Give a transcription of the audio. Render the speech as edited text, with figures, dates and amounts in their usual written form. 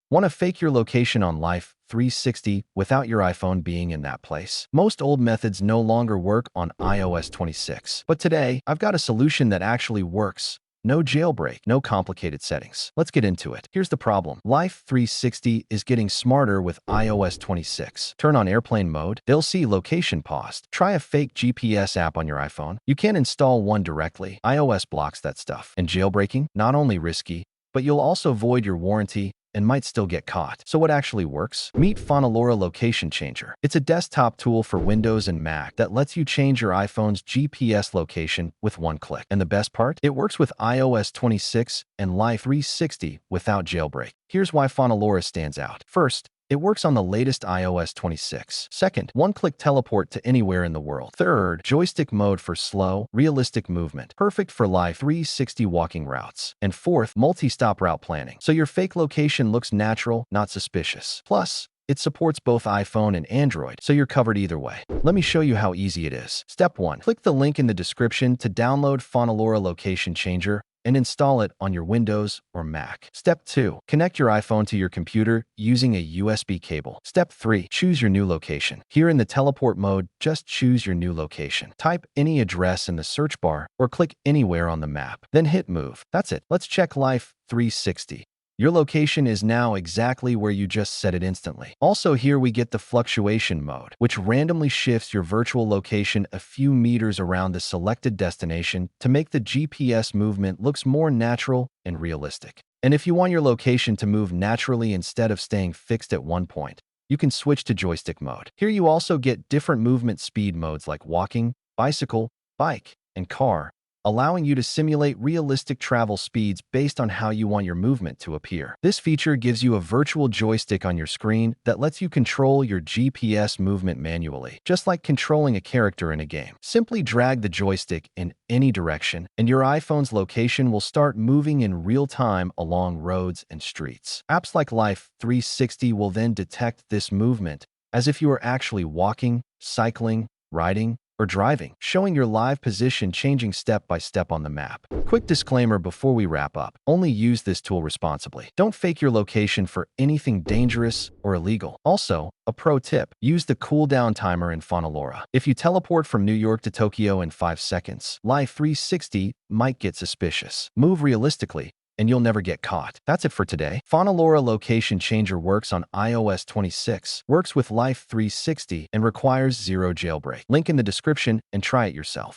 Want to fake your location on Life360 without your iPhone being in that place? Most old methods no longer work on iOS 26. But today, I've got a solution that actually works. No jailbreak, no complicated settings. Let's get into it. Here's the problem. Life360 is getting smarter with iOS 26. Turn on airplane mode, they'll see location paused. Try a fake GPS app on your iPhone. You can't install one directly. iOS blocks that stuff. And jailbreaking, not only risky, but you'll also void your warranty and might still get caught. So what actually works? Meet FoneLora Location Changer. It's a desktop tool for Windows and Mac that lets you change your iPhone's GPS location with one click. And the best part? It works with iOS 26 and Life360 without jailbreak. Here's why FoneLora stands out. First, it works on the latest iOS 26. Second, one-click teleport to anywhere in the world. Third, joystick mode for slow, realistic movement, perfect for Life360 walking routes. And fourth, multi-stop route planning, so your fake location looks natural, not suspicious. Plus, it supports both iPhone and Android, so you're covered either way. Let me show you how easy it is. Step 1. Click the link in the description to download FoneLora Location Changer and install it on your Windows or Mac. Step 2. Connect your iPhone to your computer using a USB cable. Step 3. Choose your new location. Here in the teleport mode, just choose your new location. Type any address in the search bar or click anywhere on the map. Then hit move. That's it. Let's check Life360. Your location is now exactly where you just set it instantly. Also, here we get the fluctuation mode, which randomly shifts your virtual location a few meters around the selected destination to make the GPS movement looks more natural and realistic. And if you want your location to move naturally instead of staying fixed at one point, you can switch to joystick mode. Here you also get different movement speed modes like walking, bicycle, bike, and car, allowing you to simulate realistic travel speeds based on how you want your movement to appear. This feature gives you a virtual joystick on your screen that lets you control your GPS movement manually, just like controlling a character in a game. Simply drag the joystick in any direction, and your iPhone's location will start moving in real time along roads and streets. Apps like Life360 will then detect this movement as if you were actually walking, cycling, riding, or driving, showing your live position changing step by step on the map. Quick disclaimer before we wrap up: only use this tool responsibly. Don't fake your location for anything dangerous or illegal. Also, a pro tip: use the cooldown timer in FoneLora. If you teleport from New York to Tokyo in 5 seconds, Life360 might get suspicious. Move realistically, and you'll never get caught. That's it for today. FoneLora Location Changer works on iOS 26, works with Life360, and requires zero jailbreak. Link in the description and try it yourself.